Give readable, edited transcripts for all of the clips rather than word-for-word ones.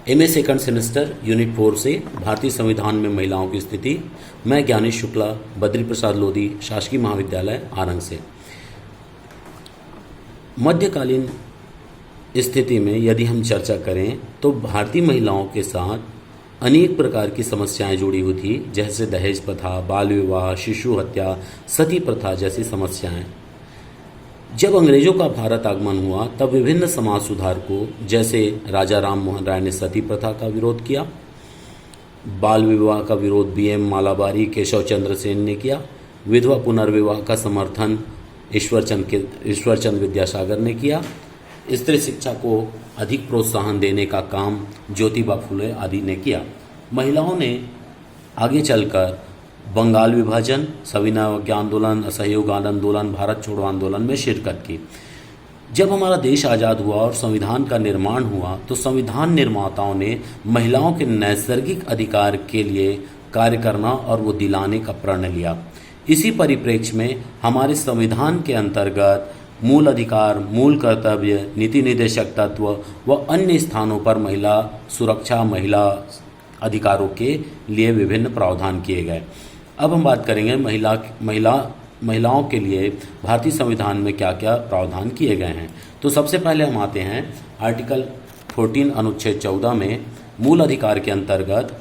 MA second semester unit 4 से भारतीय संविधान में महिलाओं की स्थिति। मैं ज्ञानेश शुक्ला, बद्री प्रसाद लोधी, शासकीय महाविद्यालय आरंग से। मध्यकालीन स्थिति में यदि हम चर्चा करें तो भारतीय महिलाओं के साथ अनेक प्रकार की समस्याएं जुड़ी हुई थी, जैसे दहेज प्रथा, बाल विवाह, शिशु हत्या, सती प्रथा जैसी समस्याएं। जब अंग्रेजों का भारत आगमन हुआ तब विभिन्न समाज सुधारकों जैसे राजा राम मोहन राय ने सती प्रथा का विरोध किया। बाल विवाह का विरोध बीएम मालाबारी, केशव चंद्र सेन ने किया। विधवा पुनर्विवाह का समर्थन ईश्वरचंद विद्यासागर ने किया। स्त्री शिक्षा को अधिक प्रोत्साहन देने का काम ज्योतिबा फुले आदि ने किया। महिलाओं ने आगे चलकर बंगाल विभाजन, सविनय अवज्ञा आंदोलन, असहयोग आंदोलन, भारत छोड़ो आंदोलन में शिरकत की। जब हमारा देश आज़ाद हुआ और संविधान का निर्माण हुआ तो संविधान निर्माताओं ने महिलाओं के नैसर्गिक अधिकार के लिए कार्य करना और वो दिलाने का प्रण लिया। इसी परिप्रेक्ष्य में हमारे संविधान के अंतर्गत मूल अधिकार, मूल कर्तव्य, नीति निर्देशक तत्व व अन्य स्थानों पर महिला सुरक्षा, महिला अधिकारों के लिए विभिन्न प्रावधान किए गए। अब हम बात करेंगे महिलाओं के लिए भारतीय संविधान में क्या क्या प्रावधान किए गए हैं। तो सबसे पहले हम आते हैं आर्टिकल 14 अनुच्छेद 14 में मूल अधिकार के अंतर्गत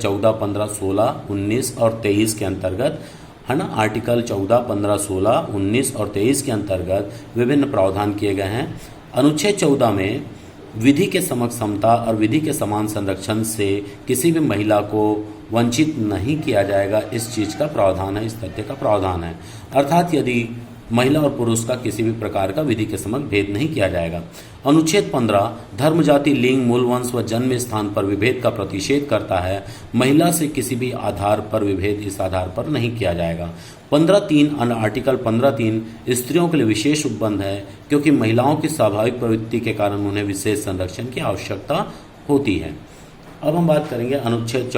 14, 15, 16, 19 और 23 के अंतर्गत है ना। आर्टिकल 14, 15, 16, 19 और 23 के अंतर्गत विभिन्न प्रावधान किए गए हैं। अनुच्छेद 14 में विधि के समक्ष समता और विधि के समान संरक्षण से किसी भी महिला को वंचित नहीं किया जाएगा, इस चीज़ का प्रावधान है, इस तथ्य का प्रावधान है। अर्थात यदि महिला और पुरुष का किसी भी प्रकार का विधि के समक्ष भेद नहीं किया जाएगा। अनुच्छेद 15 धर्म, जाति, लिंग, मूल वंश व जन्म स्थान पर विभेद का प्रतिषेध करता है। महिला से किसी भी आधार पर विभेद इस आधार पर नहीं किया जाएगा। आर्टिकल 15(3) स्त्रियों के लिए विशेष उपबंध है, क्योंकि महिलाओं की स्वाभाविक प्रवृत्ति के कारण उन्हें विशेष संरक्षण की आवश्यकता होती है। अब हम बात करेंगे अनुच्छेद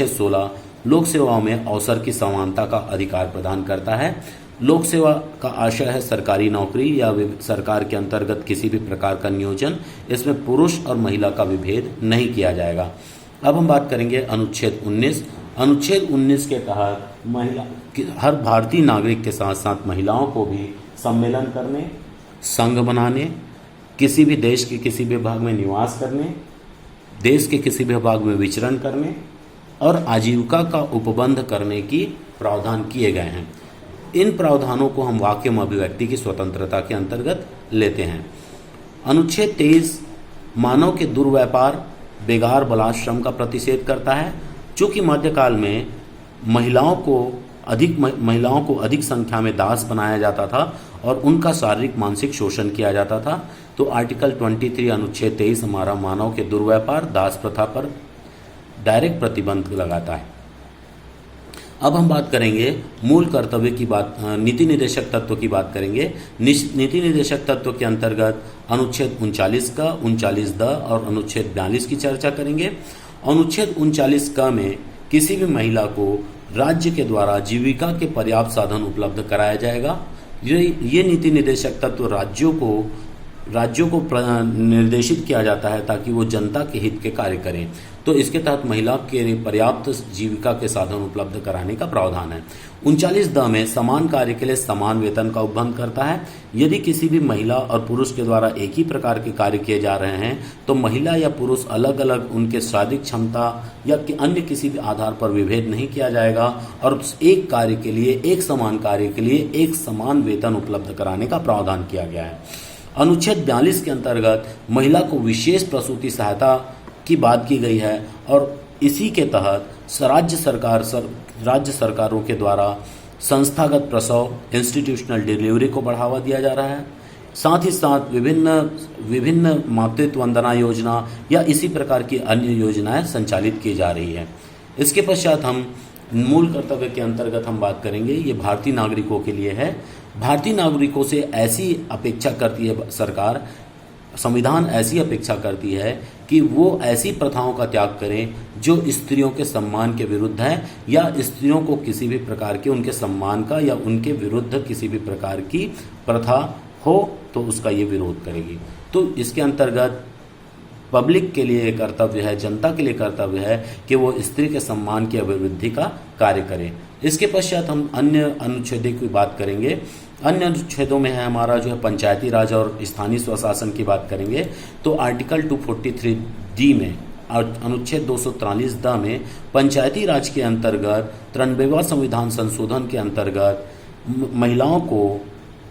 16 लोक सेवाओं में अवसर की समानता का अधिकार प्रदान करता है। लोक सेवा का आशय है सरकारी नौकरी या सरकार के अंतर्गत किसी भी प्रकार का नियोजन। इसमें पुरुष और महिला का विभेद नहीं किया जाएगा। अब हम बात करेंगे अनुच्छेद 19। अनुच्छेद 19 के तहत हर भारतीय नागरिक के साथ साथ महिलाओं को भी सम्मेलन करने, संघ बनाने, किसी भी देश के किसी भी भाग में निवास करने, देश के किसी भी भाग में विचरण करने और आजीविका का उपबंध करने की प्रावधान किए गए हैं। इन प्रावधानों को हम वाक्य में अभिव्यक्ति की स्वतंत्रता के अंतर्गत लेते हैं। अनुच्छेद 23 मानव के दुर्व्यापार, बेगार, बलात्श्रम का प्रतिषेध करता है। चूँकि मध्यकाल में महिलाओं को अधिक संख्या में दास बनाया जाता था और उनका शारीरिक मानसिक शोषण किया जाता था, तो आर्टिकल 23 अनुच्छेद 23 हमारा मानव के दुर्व्यापार, दास प्रथा पर डायरेक्ट प्रतिबंध लगाता है। अब हम बात करेंगे मूल कर्तव्य की बात, नीति निर्देशक तत्व की बात करेंगे। नीति निर्देशक तत्व के अंतर्गत अनुच्छेद 39 द और अनुच्छेद 42 की चर्चा करेंगे। अनुच्छेद 39 क में किसी भी महिला को राज्य के द्वारा जीविका के पर्याप्त साधन उपलब्ध कराया जाएगा। ये नीति निर्देशक तत्व राज्यों को निर्देशित किया जाता है ताकि वो जनता के हित के कार्य करें। तो इसके तहत महिला के पर्याप्त जीविका के साधन उपलब्ध कराने का प्रावधान है। 39 द में समान कार्य के लिए समान वेतन का उपबंध करता है। यदि किसी भी महिला और पुरुष के द्वारा एक ही प्रकार के कार्य किए जा रहे हैं तो महिला या पुरुष अलग अलग उनके शारीरिक क्षमता या अन्य किसी भी आधार पर विभेद नहीं किया जाएगा और एक कार्य के लिए, एक समान कार्य के लिए एक समान वेतन उपलब्ध कराने का प्रावधान किया गया है। अनुच्छेद 42 के अंतर्गत महिला को विशेष प्रसूति सहायता की बात की गई है और इसी के तहत राज्य सरकारों के द्वारा संस्थागत प्रसव, इंस्टीट्यूशनल डिलीवरी को बढ़ावा दिया जा रहा है। साथ ही साथ विभिन्न मातृत्व वंदना योजना या इसी प्रकार की अन्य योजनाएं संचालित की जा रही है। इसके पश्चात हम मूल कर्तव्य के अंतर्गत हम बात करेंगे। ये भारतीय नागरिकों के लिए है। भारतीय नागरिकों से ऐसी अपेक्षा करती है सरकार, संविधान ऐसी अपेक्षा करती है कि वो ऐसी प्रथाओं का त्याग करें जो स्त्रियों के सम्मान के विरुद्ध हैं या स्त्रियों को किसी भी प्रकार के उनके सम्मान का या उनके विरुद्ध किसी भी प्रकार की प्रथा हो तो उसका ये विरोध करेगी। तो इसके अंतर्गत पब्लिक के लिए कर्तव्य है, जनता के लिए कर्तव्य है कि वो स्त्री के सम्मान की अभिवृद्धि का कार्य करें। इसके पश्चात हम अन्य अनुच्छेदों की बात करेंगे। अन्य अनुच्छेदों में है हमारा जो है पंचायती राज और स्थानीय स्वशासन की बात करेंगे। तो आर्टिकल 243D में अनुच्छेद 243 में पंचायती राज के अंतर्गत 93वां संविधान संशोधन के अंतर्गत महिलाओं को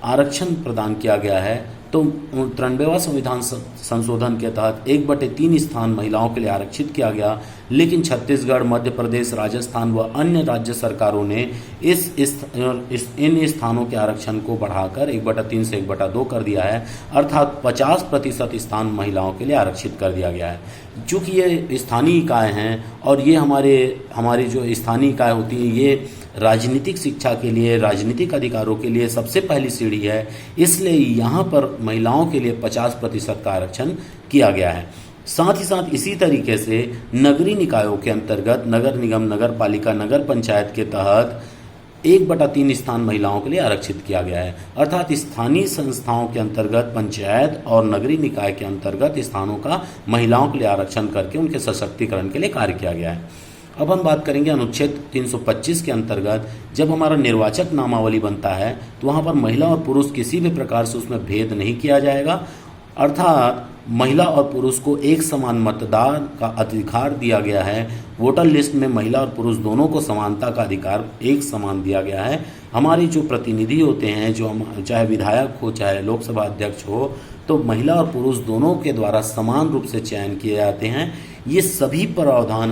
आरक्षण प्रदान किया गया है। तो 93वां संविधान संशोधन के तहत 1/3 स्थान महिलाओं के लिए आरक्षित किया गया, लेकिन छत्तीसगढ़, मध्य प्रदेश, राजस्थान व अन्य राज्य सरकारों ने इन स्थानों के आरक्षण को बढ़ाकर 1/3 से 1/2 कर दिया है, अर्थात 50% स्थान महिलाओं के लिए आरक्षित कर दिया गया है। चूँकि ये स्थानीय इकाई हैं और ये हमारी जो स्थानीय इकाई होती है ये राजनीतिक शिक्षा के लिए, राजनीतिक अधिकारों के लिए सबसे पहली सीढ़ी है, इसलिए यहाँ पर महिलाओं के लिए 50% का आरक्षण किया गया है। साथ ही साथ इसी तरीके से नगरीय निकायों के अंतर्गत नगर निगम, नगर पालिका, नगर पंचायत के तहत 1/3 स्थान महिलाओं के लिए आरक्षित किया गया है, अर्थात स्थानीय संस्थाओं के अंतर्गत पंचायत और नगरीय निकाय के अंतर्गत स्थानों का महिलाओं के लिए आरक्षण करके उनके सशक्तिकरण के लिए कार्य किया गया है। अब हम बात करेंगे अनुच्छेद 325 के अंतर्गत जब हमारा निर्वाचक नामावली बनता है तो वहाँ पर महिला और पुरुष किसी भी प्रकार से उसमें भेद नहीं किया जाएगा, अर्थात महिला और पुरुष को एक समान मतदान का अधिकार दिया गया है। वोटर लिस्ट में महिला और पुरुष दोनों को समानता का अधिकार एक समान दिया गया है। हमारी जो प्रतिनिधि होते हैं, जो हम चाहे विधायक हो चाहे लोकसभा अध्यक्ष हो, तो महिला और पुरुष दोनों के द्वारा समान रूप से चयन किए जाते हैं। ये सभी प्रावधान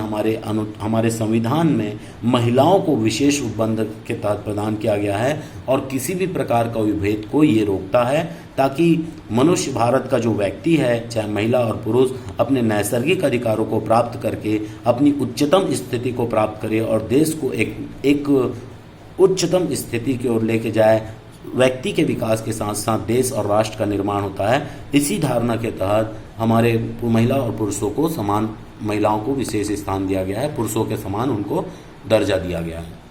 हमारे संविधान में महिलाओं को विशेष उपबंध के तहत प्रदान किया गया है और किसी भी प्रकार का विभेद को ये रोकता है, ताकि मनुष्य भारत का जो व्यक्ति है, चाहे महिला और पुरुष, अपने नैसर्गिक अधिकारों को प्राप्त करके अपनी उच्चतम स्थिति को प्राप्त करे और देश को एक उच्चतम स्थिति की ओर लेके जाए। व्यक्ति के विकास के साथ साथ देश और राष्ट्र का निर्माण होता है। इसी धारणा के तहत हमारे महिला और पुरुषों को समान, महिलाओं को विशेष स्थान दिया गया है, पुरुषों के समान उनको दर्जा दिया गया है।